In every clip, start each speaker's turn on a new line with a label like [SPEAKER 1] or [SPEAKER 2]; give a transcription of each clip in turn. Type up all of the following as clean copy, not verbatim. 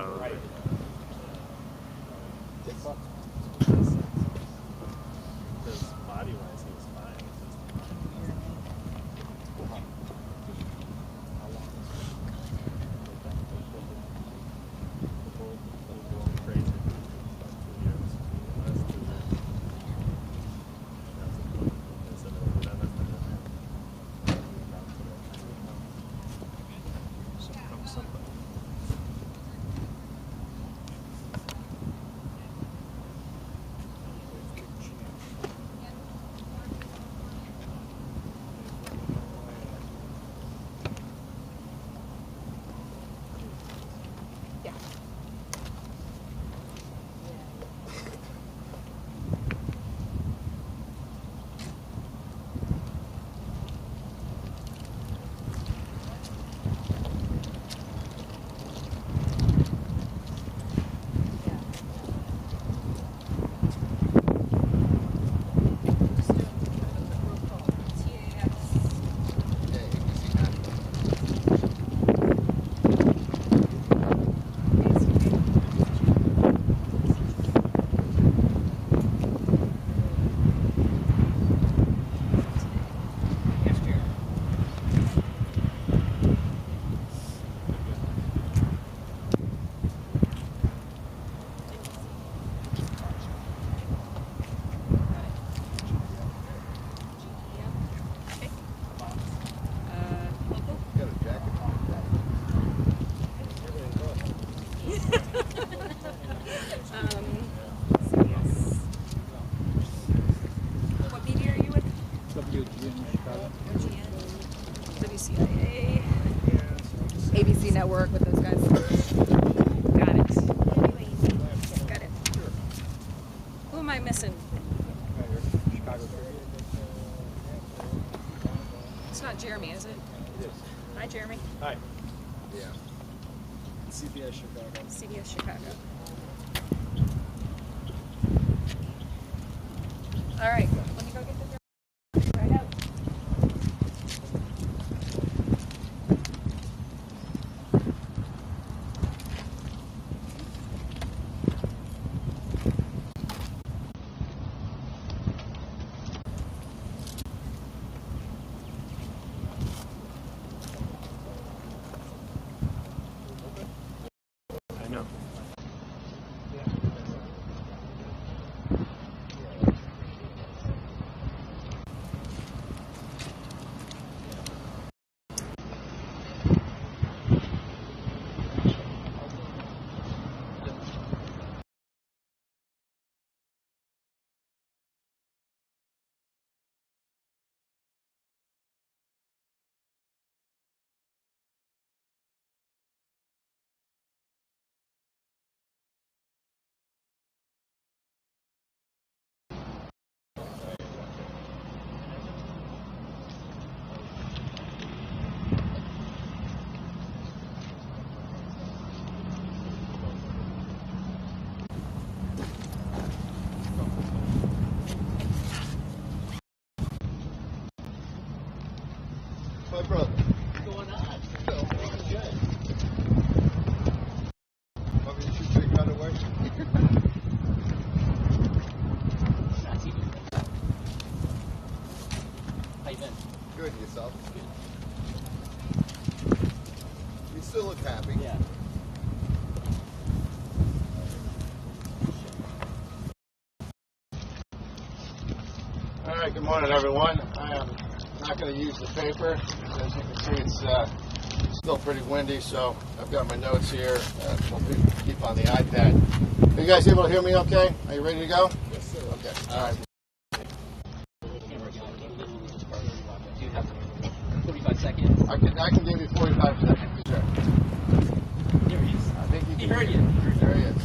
[SPEAKER 1] Probably. Because body-wise, he was fine.
[SPEAKER 2] WCIA, ABC network with those guys. Got it. Got it. Who am I missing? It's not Jeremy, is it?
[SPEAKER 3] It is.
[SPEAKER 2] Hi, Jeremy.
[SPEAKER 3] Hi. Yeah. CBS Chicago.
[SPEAKER 2] CBS Chicago. All right, let me go get the right out.
[SPEAKER 1] I know.
[SPEAKER 4] My brother. What's going on? Good. Want me to shoot your cutaway?
[SPEAKER 5] How you been?
[SPEAKER 4] Good, yourself?
[SPEAKER 5] Good.
[SPEAKER 4] You still look happy.
[SPEAKER 5] Yeah.
[SPEAKER 4] All right, good morning, everyone. I am not going to use the paper. As you can see, it's still pretty windy, so I've got my notes here. We'll keep on the iPad. Are you guys able to hear me okay? Are you ready to go?
[SPEAKER 5] Yes, sir.
[SPEAKER 4] Okay. All right.
[SPEAKER 5] Do you have 45 seconds?
[SPEAKER 4] I can give you 45 seconds. Sure.
[SPEAKER 5] There he is.
[SPEAKER 4] I think you
[SPEAKER 5] He
[SPEAKER 4] can
[SPEAKER 5] heard
[SPEAKER 4] hear
[SPEAKER 5] you.
[SPEAKER 4] me. There he is.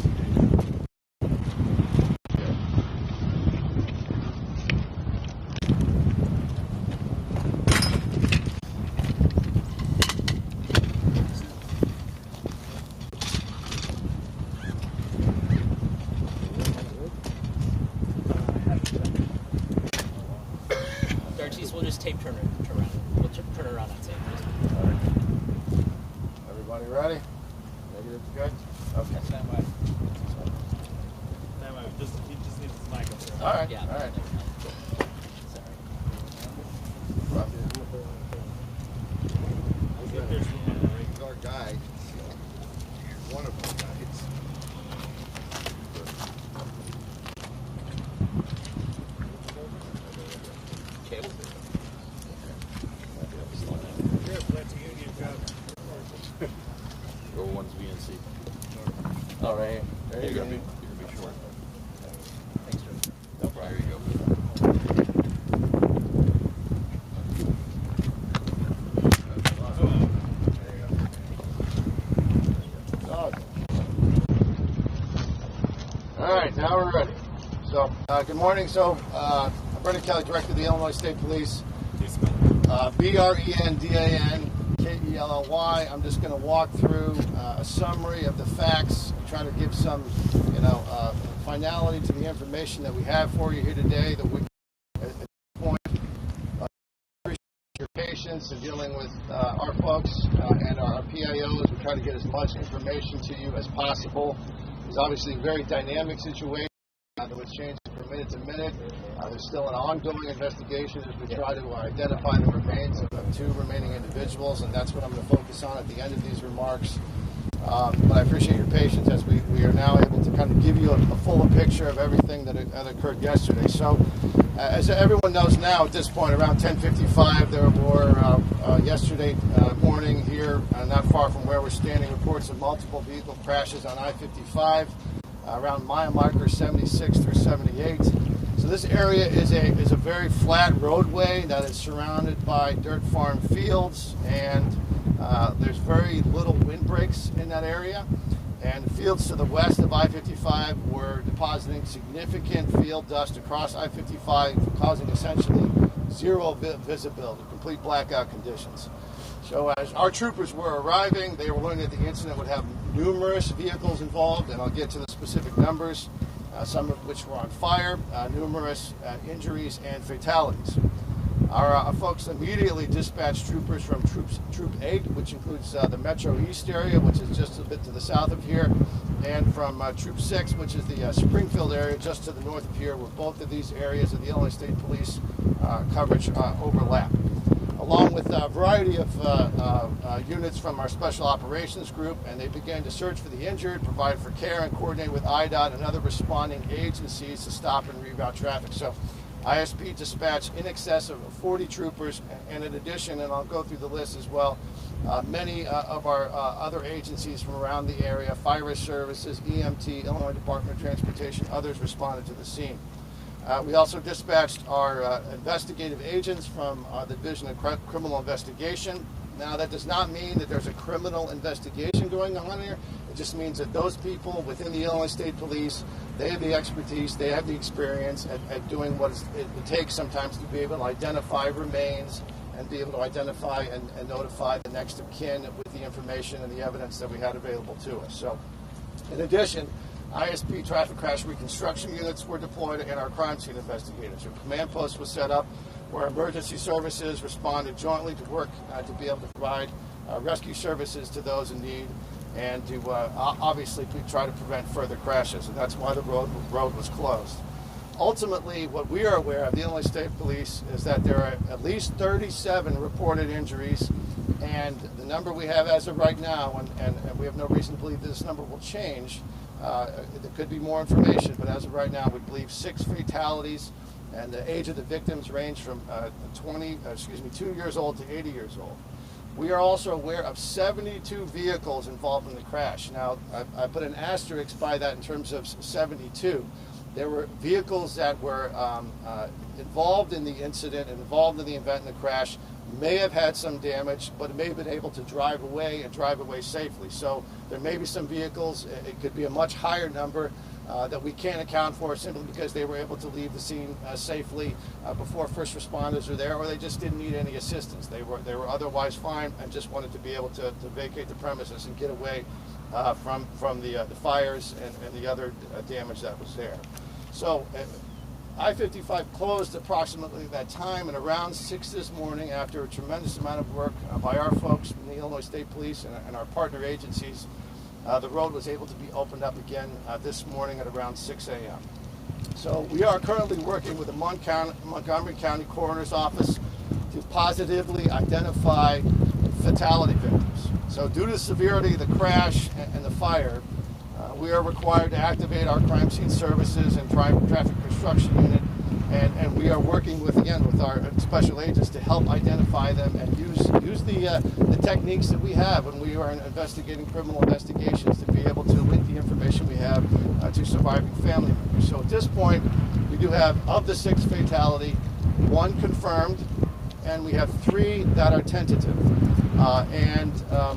[SPEAKER 5] Darties, we'll just tape turn around. We'll turn around on tape.
[SPEAKER 4] All right. Everybody ready? Negative, good? Okay. All right.
[SPEAKER 5] Yeah.
[SPEAKER 4] All right.
[SPEAKER 5] Sorry.
[SPEAKER 1] I think there's one on the right.
[SPEAKER 4] He's our guy. One of our guys.
[SPEAKER 6] Go one's VNC.
[SPEAKER 4] All right. There you go.
[SPEAKER 6] You're gonna be short.
[SPEAKER 5] Thanks, Joe.
[SPEAKER 4] No problem.
[SPEAKER 6] There you go.
[SPEAKER 4] All right, now we're ready. So, good morning. So, I'm Brendan Kelly, Director of the Illinois State Police. BRENDANKELLY. I'm just going to walk through a summary of the facts, trying to give some, finality to the information that we have for you here today. That we, at this point, appreciate your patience in dealing with our folks and our PIOs. We try to get as much information to you as possible. It's obviously a very dynamic situation. That was changing from minute to minute. There's still an ongoing investigation as we try to identify the remains of 2 remaining individuals, and that's what I'm going to focus on at the end of these remarks. But I appreciate your patience as we are now able to kind of give you a fuller picture of everything that occurred yesterday. So, as everyone knows now at this point, around 10:55, there were yesterday morning here, not far from where we're standing, reports of multiple vehicle crashes on I-55. Around mile marker 76 through 78. So this area is a very flat roadway that is surrounded by dirt farm fields, and there's very little windbreaks in that area. And the fields to the west of I-55 were depositing significant field dust across I-55, causing essentially zero visibility, complete blackout conditions. So as our troopers were arriving, they were learning that the incident would have numerous vehicles involved, and I'll get to the specific numbers, some of which were on fire, numerous injuries and fatalities. Our folks immediately dispatched troopers from Troop 8, which includes the Metro East area, which is just a bit to the south of here, and from Troop 6, which is the Springfield area just to the north of here, where both of these areas of the Illinois State Police coverage overlap. Along with a variety of units from our Special Operations Group, and they began to search for the injured, provide for care, and coordinate with IDOT and other responding agencies to stop and reroute traffic. So ISP dispatched in excess of 40 troopers, and in addition, and I'll go through the list as well, many of our other agencies from around the area, Fire Risk Services, EMT, Illinois Department of Transportation, others responded to the scene. We also dispatched our investigative agents from the Division of Criminal Investigation. Now, that does not mean that there's a criminal investigation going on here. It just means that those people within the Illinois State Police, they have the expertise, they have the experience at doing what it takes sometimes to be able to identify remains and be able to identify and notify the next of kin with the information and the evidence that we had available to us. So, in addition, ISP traffic crash reconstruction units were deployed, and our crime scene investigators. A command post was set up where emergency services responded jointly to work to be able to provide rescue services to those in need, and to obviously try to prevent further crashes, and that's why the road was closed. Ultimately, what we are aware of, the Illinois State Police, is that there are at least 37 reported injuries, and the number we have as of right now, and we have no reason to believe this number will change. There could be more information, but as of right now, we believe 6 fatalities, and the age of the victims range from 2 years old to 80 years old. We are also aware of 72 vehicles involved in the crash. Now, I put an asterisk by that in terms of 72. There were vehicles that were involved in the incident, involved in the event in the crash, may have had some damage, but may have been able to drive away and drive away safely. So there may be some vehicles, it could be a much higher number that we can't account for simply because they were able to leave the scene safely before first responders are there, or they just didn't need any assistance. They were otherwise fine and just wanted to be able to vacate the premises and get away from the fires and the other damage that was there. So I-55 closed approximately that time, and around 6 this morning, after a tremendous amount of work by our folks from the Illinois State Police and our partner agencies, the road was able to be opened up again this morning at around 6 a.m. So we are currently working with the Montgomery County Coroner's Office to positively identify fatality victims. So due to the severity of the crash and the fire, we are required to activate our crime scene services and traffic construction unit, and we are working with our special agents to help identify them and use the techniques that we have when we are investigating criminal investigations to be able to link the information we have to surviving family members. So at this point, we do have, of the 6 fatality, 1 confirmed, and we have 3 that are tentative. And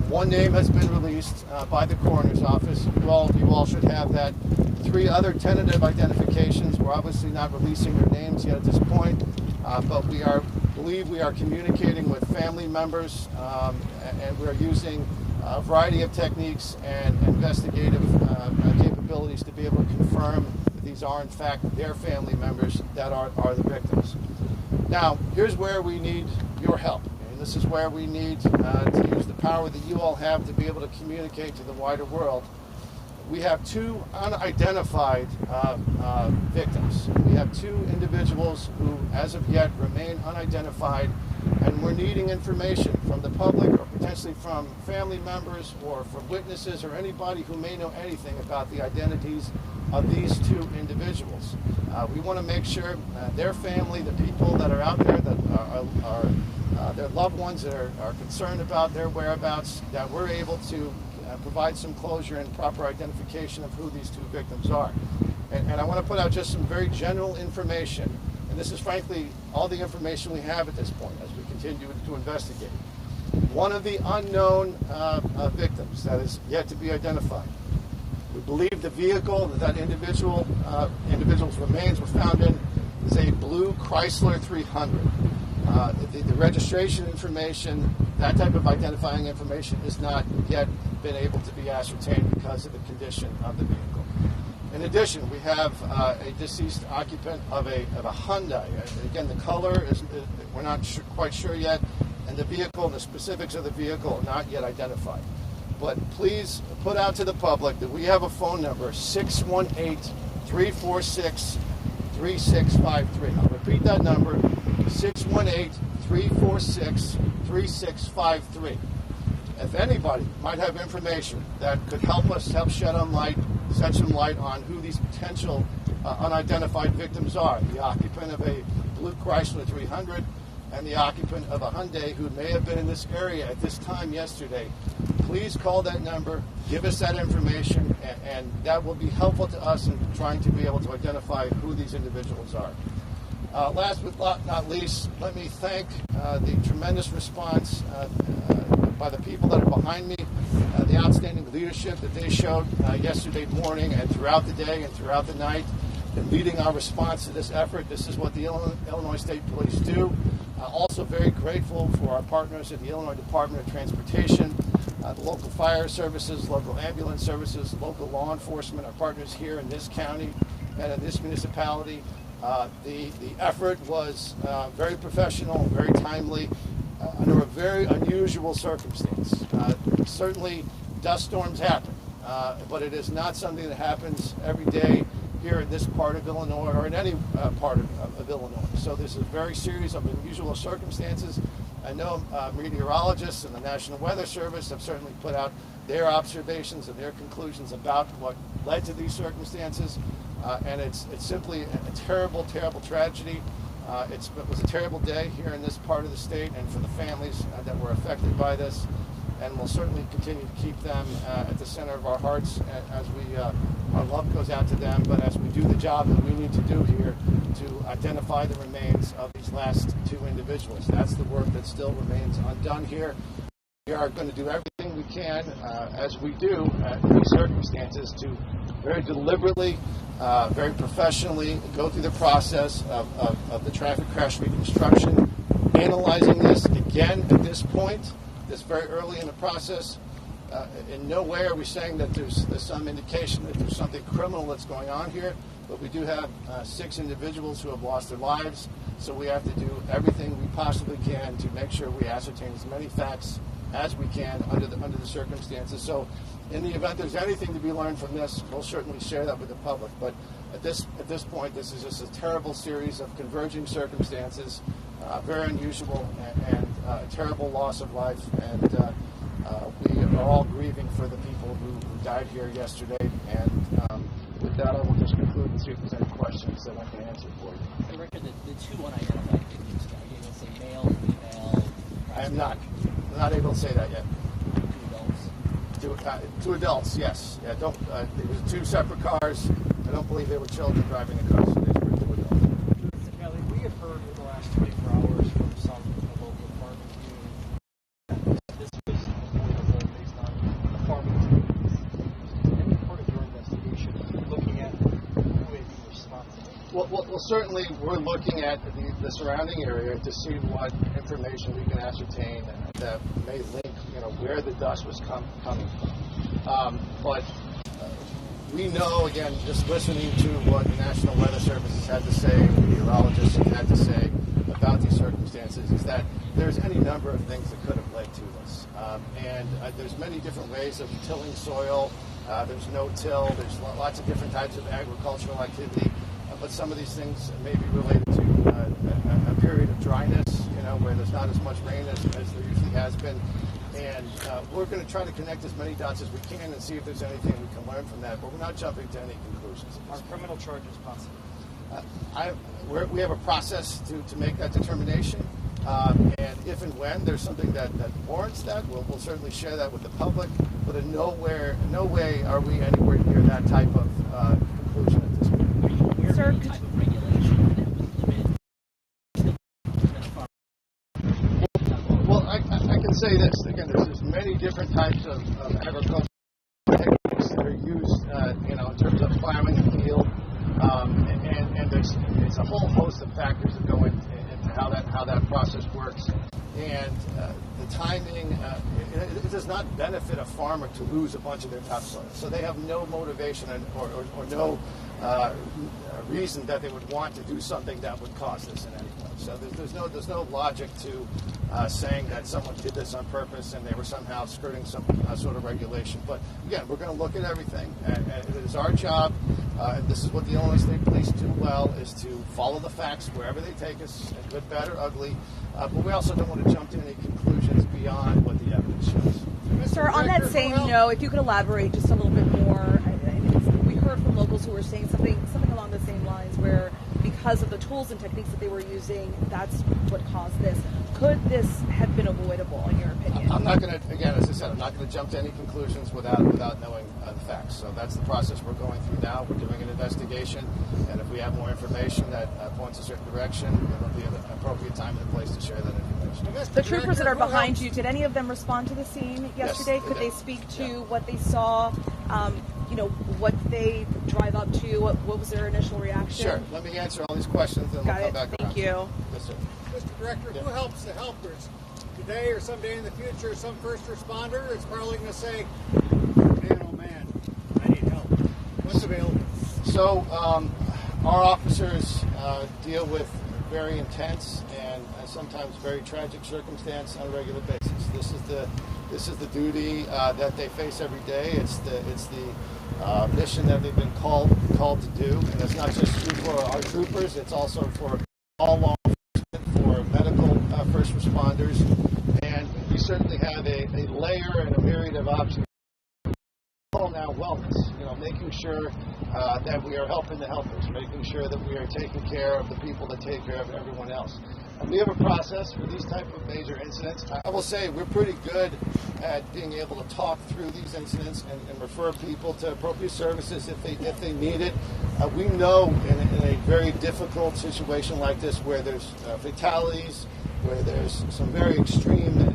[SPEAKER 4] 1 name has been released by the coroner's office. You all should have that. 3 other tentative identifications. We're obviously not releasing their names yet at this point, but we believe we are communicating with family members, and we're using a variety of techniques and investigative capabilities to be able to confirm that these are in fact their family members that are the victims. Now, here's where we need your help. And this is where we need to use the power that you all have to be able to communicate to the wider world. We have 2 unidentified victims. We have 2 individuals who, as of yet, remain unidentified, and we're needing information from the public or potentially from family members or from witnesses or anybody who may know anything about the identities of these 2 individuals. We want to make sure their family, the people that are out there that are their loved ones that are concerned about their whereabouts, that we're able to provide some closure and proper identification of who these 2 victims are. And I want to put out just some very general information, and this is frankly all the information we have at this point as we continue to investigate. One of the unknown victims that is yet to be identified. We believe the vehicle that individual's remains were found in is a blue Chrysler 300. The registration information, that type of identifying information, has not yet been able to be ascertained because of the condition of the vehicle. In addition, we have a deceased occupant of a Hyundai. Again, the color is we're not quite sure yet, and the vehicle, the specifics of the vehicle, are not yet identified. But please put out to the public that we have a phone number, 618-346-3653. I'll repeat that number, 618-346-3653. If anybody might have information that could help us, help shed some light on who these potential unidentified victims are, the occupant of a blue Chrysler 300 and the occupant of a Hyundai who may have been in this area at this time yesterday, please call that number, give us that information, and that will be helpful to us in trying to be able to identify who these individuals are. Last but not least, let me thank the tremendous response by the people that are behind me, the outstanding leadership that they showed yesterday morning and throughout the day and throughout the night in leading our response to this effort. This is what the Illinois State Police do. Also very grateful for our partners at the Illinois Department of Transportation, the local fire services, local ambulance services, local law enforcement, our partners here in this county and in this municipality. The effort was very professional, very timely, under a very unusual circumstance. Certainly dust storms happen, but it is not something that happens every day here in this part of Illinois or in any part of Illinois. So this is a very series of unusual circumstances. I know meteorologists and the National Weather Service have certainly put out their observations and their conclusions about what led to these circumstances. And it's simply a terrible, terrible tragedy. It was a terrible day here in this part of the state and for the families that were affected by this. And we'll certainly continue to keep them at the center of our hearts as our love goes out to them, but as we do the job that we need to do here to identify the remains of these last 2 individuals. That's the work that still remains undone here. We are going to do everything we can, as we do in these circumstances, to very deliberately, very professionally go through the process of the traffic crash reconstruction, analyzing this again at this point, this very early in the process. In no way are we saying that there's some indication that there's something criminal that's going on here, but we do have 6 individuals who have lost their lives, so we have to do everything we possibly can to make sure we ascertain as many facts as we can under the circumstances. So In the event there's anything to be learned from this, we'll certainly share that with the public. But at this point, this is just a terrible series of converging circumstances, very unusual, and a terrible loss of life. And we are all grieving for the people who died here yesterday. And with that, I will just conclude and see if there's any questions that I can answer for you.
[SPEAKER 5] For the record, the two unidentified victims, are you able to say male, female?
[SPEAKER 4] I am not able to say that yet.
[SPEAKER 5] Two adults?
[SPEAKER 4] Two adults, yes. Yeah, don't. It was two separate cars. I don't believe they were children driving the cars. So they were two adults.
[SPEAKER 3] Mr. Kelly, we have heard in the last 24 hours from some of the local farming community that this was avoidable based on the farming communities. Any part of your investigation looking at who may be responsible?
[SPEAKER 4] Well, certainly we're looking at the surrounding area to see what information we can ascertain that may link, where the dust was coming from. But we know, again, just listening to what the National Weather Service had to say, meteorologists had to say about these circumstances, is that there's any number of things that could have led to this. And there's many different ways of tilling soil. There's no-till. There's lots of different types of agricultural activity. But some of these things may be related to a period of dryness, where there's not as much rain as there usually has been. And we're going to try to connect as many dots as we can and see if there's anything we can learn from that. But we're not jumping to any conclusions.
[SPEAKER 3] Are criminal charges possible?
[SPEAKER 4] We have a process to make that determination. And if and when there's something that warrants that, we'll certainly share that with the public. But in no way are we anywhere near that type of conclusion at this point.
[SPEAKER 5] Are you aware
[SPEAKER 2] Sir,
[SPEAKER 5] of any type of regulation that would limit
[SPEAKER 4] Well, I can say this. Again, there's many different types of agricultural techniques that are used, in terms of plowing the field, and there's a whole host of factors that go into how that process works. And the timing, it does not benefit a farmer to lose a bunch of their topsoil. So they have no motivation or no reason that they would want to do something that would cause this in any way. So there's no logic to saying that someone did this on purpose and they were somehow skirting some sort of regulation. But again, we're going to look at everything, and it is our job. And this is what the Illinois State Police do well, is to follow the facts wherever they take us, good, bad, or ugly. But we also don't want to jump to any conclusions beyond what the evidence shows.
[SPEAKER 2] Sir, on that same note, if you could elaborate just a little bit more. We heard from locals who were saying something along the same lines, where because of the tools and techniques that they were using, that's what caused this. Could this have been avoidable, in your opinion?
[SPEAKER 4] I'm not going to, again, as I said, I'm not going to jump to any conclusions without knowing the facts. So that's the process we're going through now. We're doing an investigation, and if we have more information that points a certain direction, it'll be an appropriate time and place to share that information.
[SPEAKER 2] The troopers that are behind you, did any of them respond to the scene yesterday?
[SPEAKER 4] Yes,
[SPEAKER 2] Could they speak to what they saw? What they drive up to? What was their initial reaction?
[SPEAKER 4] Sure. Let me answer all these questions, and
[SPEAKER 2] Got
[SPEAKER 4] we'll
[SPEAKER 2] it.
[SPEAKER 4] come back
[SPEAKER 2] Thank
[SPEAKER 4] around.
[SPEAKER 2] you.
[SPEAKER 4] Yes, sir.
[SPEAKER 7] Mr. Director, who helps the helpers? Today or someday in the future, some first responder is probably going to say, man, oh man, I need help. What's available?
[SPEAKER 4] So our officers deal with very intense and sometimes very tragic circumstance on a regular basis. This is the duty that they face every day. It's the mission that they've been called to do, and it's not just true for our troopers. It's also for all law enforcement, for medical first responders, and we certainly have a layer and a myriad of options. Now wellness, making sure that we are helping the helpers, making sure that we are taking care of the people that take care of everyone else. And we have a process for these type of major incidents. I will say we're pretty good at being able to talk through these incidents and refer people to appropriate services if they need it. We know in a very difficult situation like this, where there's fatalities, where there's some very extreme and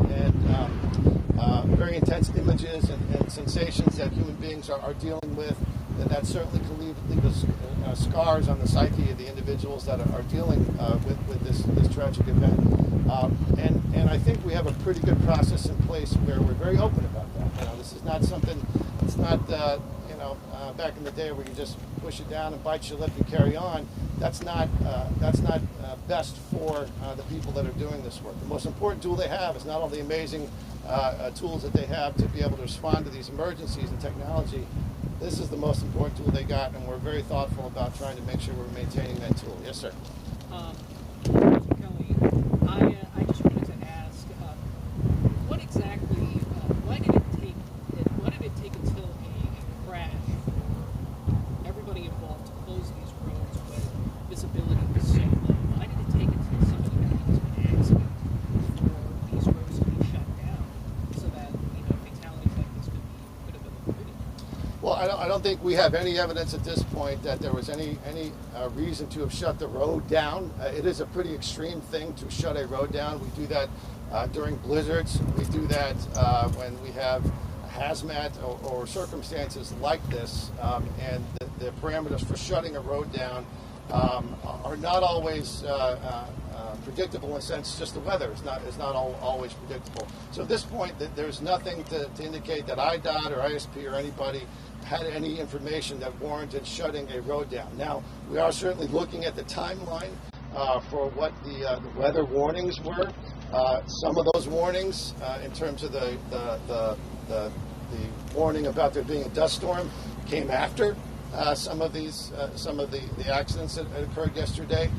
[SPEAKER 4] very intense images and sensations that human beings are dealing with, and that certainly can leave us scars on the psyche of the individuals that are dealing with this tragic event. And I think we have a pretty good process in place where we're very open about that. This is not something. It's not back in the day where you just push it down and bite your lip and carry on, that's not best for the people that are doing this work. The most important tool they have is not all the amazing tools that they have to be able to respond to these emergencies and technology. This is the most important tool they got, and we're very thoughtful about trying to make sure we're maintaining that tool. Yes, sir.
[SPEAKER 8] Kelly, I just wanted to ask, what exactly, why did it take until a crash for everybody involved to close these roads when visibility was so low? Why did it take until somebody got into an accident for these roads to be shut down so that, fatalities like this could have been avoided?
[SPEAKER 4] Well, I don't think we have any evidence at this point that there was any reason to have shut the road down. It is a pretty extreme thing to shut a road down. We do that during blizzards. We do that when we have hazmat or circumstances like this, and the parameters for shutting a road down are not always predictable in a sense. Just the weather is not always predictable. So at this point, there's nothing to indicate that IDOT or ISP or anybody had any information that warranted shutting a road down. Now, we are certainly looking at the timeline for what the weather warnings were. Some of those warnings, in terms of the warning about there being a dust storm, came after some of the accidents that occurred yesterday.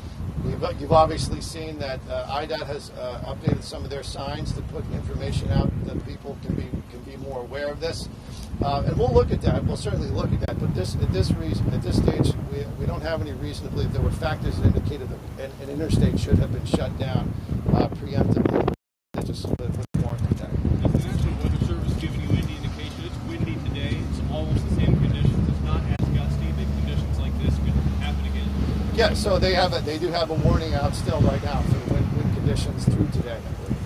[SPEAKER 4] You've obviously seen that IDOT has updated some of their signs to put information out that people can be more aware of this, and we'll look at that. We'll certainly look at that. But at this stage, we don't have any reason to believe there were factors that indicated that an interstate should have been shut down preemptively. That just would warrant that.
[SPEAKER 9] Has the National Weather Service given you any indication? It's windy today. It's almost the same conditions. It's not as gusty, but conditions like this could happen again.
[SPEAKER 4] Yeah, so they do have a warning out still right now for the wind conditions through today, I believe.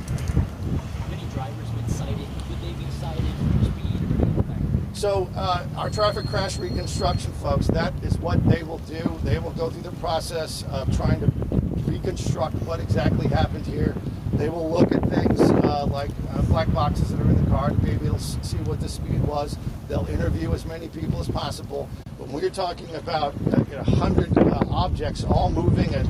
[SPEAKER 5] How many drivers would cited? Would they be cited for speed or anything?
[SPEAKER 4] So our traffic crash reconstruction folks, that is what they will do. They will go through the process of trying to reconstruct what exactly happened here. They will look at things like black boxes that are in the car to be able to see what the speed was. They'll interview as many people as possible. When we're talking about 100 objects all moving at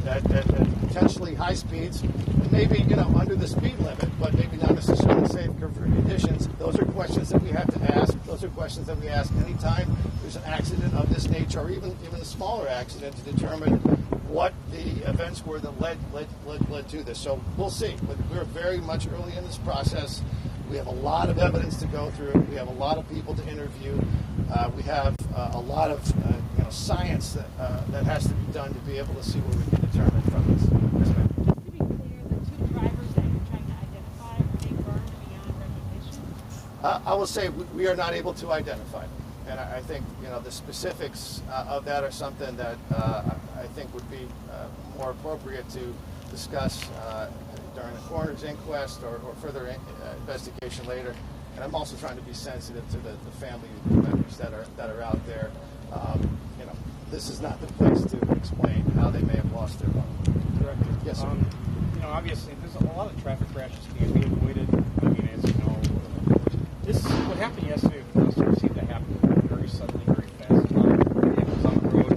[SPEAKER 4] potentially high speeds, and maybe under the speed limit, but maybe not necessarily safe for conditions, those are questions that we have to ask. Those are questions that we ask anytime there's an accident of this nature, or even a smaller accident, to determine what the events were that led to this. So we'll see. But we're very much early in this process. We have a lot of evidence to go through. We have a lot of people to interview. We have a lot of science that has to be done to be able to see what we can determine from this. Yes, ma'am.
[SPEAKER 10] Just to be clear, the two drivers that you're trying to identify, were they burned beyond recognition?
[SPEAKER 4] I will say we are not able to identify them. And I think the specifics of that are something that I think would be more appropriate to discuss during the coroner's inquest or further investigation later. And I'm also trying to be sensitive to the family members that are out there. This is not the place to explain how they may have lost their loved.
[SPEAKER 3] Director.
[SPEAKER 4] Yes, sir.
[SPEAKER 3] Obviously, there's a lot of traffic crashes can be avoided. I mean, as you know, what happened yesterday seemed to happen very suddenly, very fast. Vehicles on the road.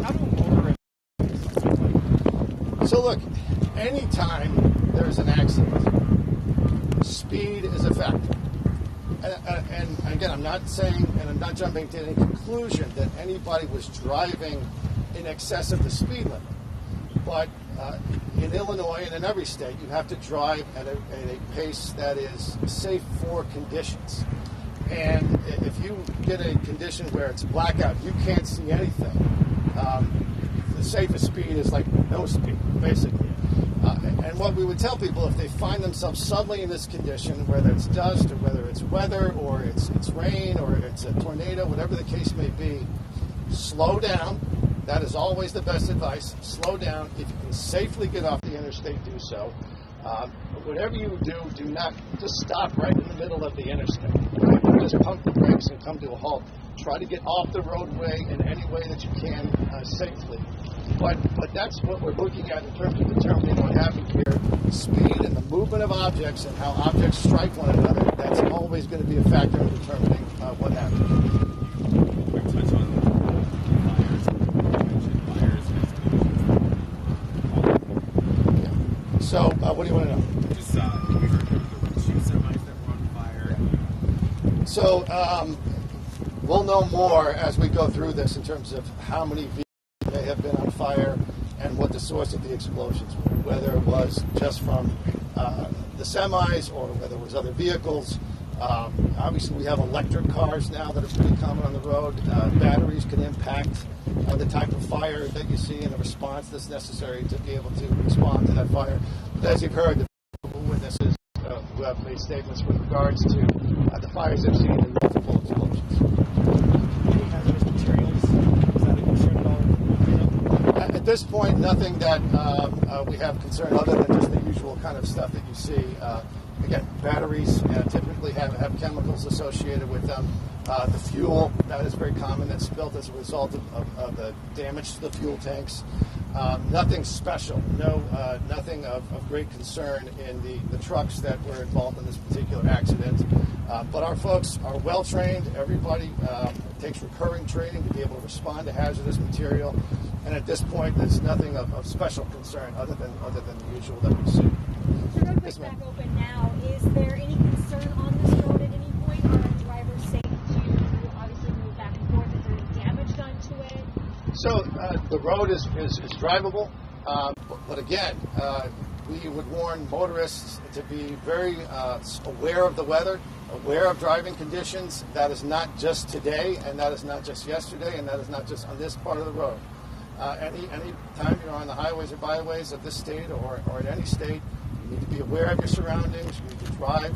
[SPEAKER 3] How do motorists something like that?
[SPEAKER 4] So look, anytime there's an accident, speed is a factor. And again, I'm not saying, and I'm not jumping to any conclusion that anybody was driving in excess of the speed limit. But in Illinois and in every state, you have to drive at a pace that is safe for conditions. And if you get a condition where it's blackout, you can't see anything, the safest speed is like no speed, basically. And what we would tell people, if they find themselves suddenly in this condition, whether it's dust or whether it's weather or it's rain or it's a tornado, whatever the case may be, slow down. That is always the best advice. Slow down. If you can safely get off the interstate, do so. Whatever you do not just stop right in the middle of the interstate. Don't just pump the brakes and come to a halt. Try to get off the roadway in any way that you can safely. But that's what we're looking at in terms of determining what happened here. Speed and the movement of objects and how objects strike one another, that's always going to be a factor in determining what happened.
[SPEAKER 9] Quick touch on
[SPEAKER 4] So, what do you want to know?
[SPEAKER 1] Just, we heard there were 2 semis that were on fire.
[SPEAKER 4] So, we'll know more as we go through this in terms of how many vehicles may have been on fire and what the source of the explosions were, whether it was just from the semis or whether it was other vehicles. Obviously, we have electric cars now that are pretty common on the road. Batteries can impact the type of fire that you see and the response that's necessary to be able to respond to that fire. But as you've heard, the witnesses who have made statements with regards to the fires they've seen in multiple explosions.
[SPEAKER 3] Any hazardous materials? Is that a concern at all?
[SPEAKER 4] At this point, nothing that we have concern other than just the usual kind of stuff that you see. Again, batteries typically have chemicals associated with them. The fuel, that is very common, that's spilled as a result of the damage to the fuel tanks. Nothing special, nothing of great concern in the trucks that were involved in this particular accident. But our folks are well trained. Everybody takes recurring training to be able to respond to hazardous material. And at this point, there's nothing of special concern other than the usual that we see.
[SPEAKER 10] The roadway's back open now. Is there any concern on this road at any point? Are drivers safe to obviously move back and forth? Is there any damage done to it?
[SPEAKER 4] So the road is drivable, but again, we would warn motorists to be very aware of the weather, aware of driving conditions. That is not just today, and that is not just yesterday, and that is not just on this part of the road. Any time you're on the highways or byways of this state or in any state, you need to be aware of your surroundings. You need to drive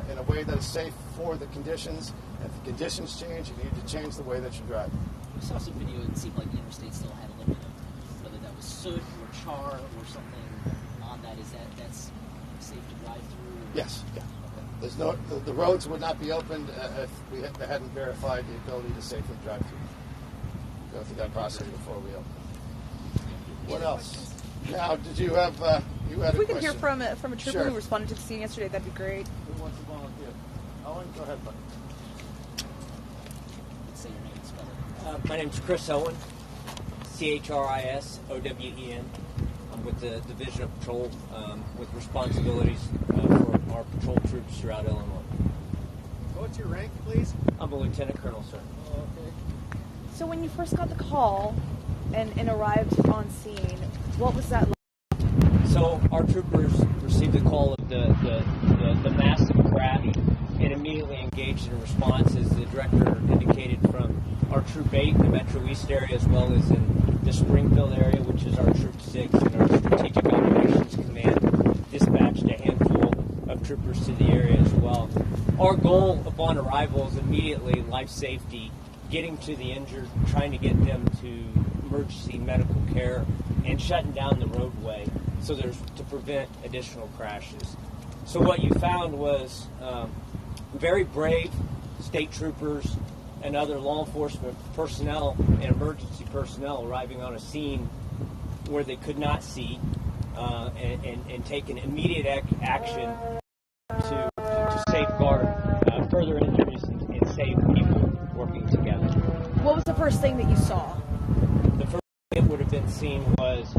[SPEAKER 4] in a way that is safe for the conditions. And if the conditions change, you need to change the way that you drive.
[SPEAKER 5] We saw some video, it seemed like the interstate still had aluminum, whether that was soot or char or something on that. Is that's safe to drive through?
[SPEAKER 4] Yes, yeah. There's the roads would not be opened if we hadn't verified the ability to safely drive through. Go through that process before we open. What else? Now, did you have you had
[SPEAKER 2] If we
[SPEAKER 4] a
[SPEAKER 2] can hear
[SPEAKER 4] question?
[SPEAKER 2] from a trooper
[SPEAKER 4] Sure.
[SPEAKER 2] who responded to the scene yesterday, that'd be great.
[SPEAKER 4] Who wants to volunteer? Owen, go ahead, buddy.
[SPEAKER 5] Let's say your name is better.
[SPEAKER 11] My name's Chris Owen, CHRISOWEN. I'm with the Division of Patrol with responsibilities for our patrol troops throughout Illinois.
[SPEAKER 7] What's your rank, please?
[SPEAKER 11] I'm a lieutenant colonel, sir.
[SPEAKER 7] Oh, okay.
[SPEAKER 2] So when you first got the call and arrived on scene, what was that like?
[SPEAKER 11] So our troopers received the call of the massive crash and immediately engaged in response, as the director indicated, from our Troop 8 in the Metro East area, as well as in the Springfield area, which is our Troop 6, and our Strategic Operations Command dispatched a handful of troopers to the area as well. Our goal upon arrival is immediately life safety, getting to the injured, trying to get them to emergency medical care, and shutting down the roadway to prevent additional crashes. So what you found was very brave state troopers and other law enforcement personnel and emergency personnel arriving on a scene where they could not see and taking immediate action to safeguard further injuries and save people working together.
[SPEAKER 2] What was the first thing that you saw?
[SPEAKER 11] The first thing that would have been seen was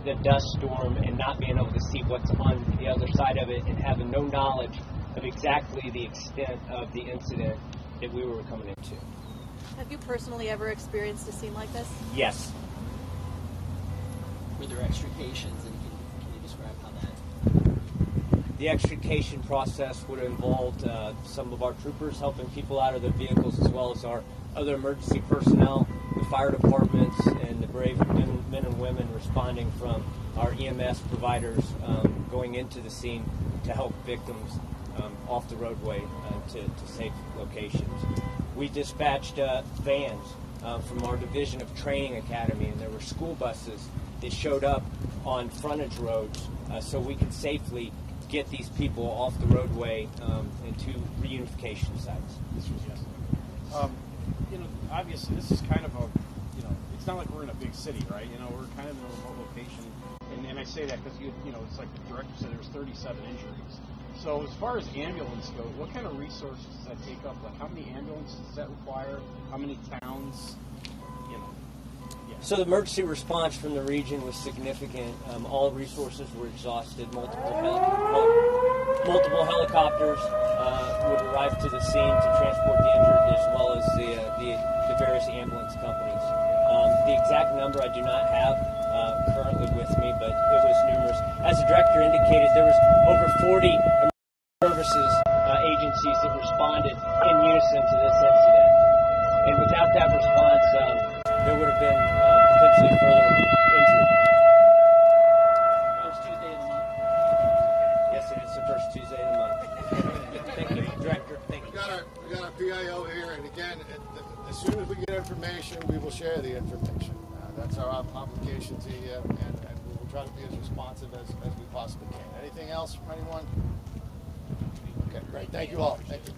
[SPEAKER 11] the dust storm and not being able to see what's on the other side of it and having no knowledge of exactly the extent of the incident that we were coming into.
[SPEAKER 12] Have you personally ever experienced a scene like this?
[SPEAKER 11] Yes.
[SPEAKER 5] Were there extrications, and can you describe how that?
[SPEAKER 11] The extrication process would have involved some of our troopers helping people out of their vehicles, as well as our other emergency personnel, the fire departments, and the brave men and women responding from our EMS providers going into the scene to help victims off the roadway to safe locations. We dispatched vans from our Division of Training Academy, and there were school buses that showed up on frontage roads so we could safely get these people off the roadway into reunification sites.
[SPEAKER 9] This was yesterday. Obviously, this is kind of a, it's not like we're in a big city, right? We're kind of in a remote location. And I say that because, it's like the director said, there was 37 injuries. So as far as ambulance goes, what kind of resources does that take up? Like, how many ambulances does that require? How many towns?
[SPEAKER 11] So the emergency response from the region was significant. All resources were exhausted. Multiple helicopters would arrive to the scene to transport the injured, as well as the various ambulance companies. The exact number I do not have currently with me, but it was numerous. As the director indicated, there was over 40 services agencies that responded in unison to this incident. And without that response, there would have been potentially further injury.
[SPEAKER 5] First Tuesday of the month.
[SPEAKER 11] Yes, it is the first Tuesday of the month. Thank you, Director. Thank you.
[SPEAKER 4] We got our PIO here, and again, as soon as we get information, we will share the information. That's our obligation to you, and we will try to be as responsive as we possibly can. Anything else from anyone? Okay, great. Thank you all. Thank you.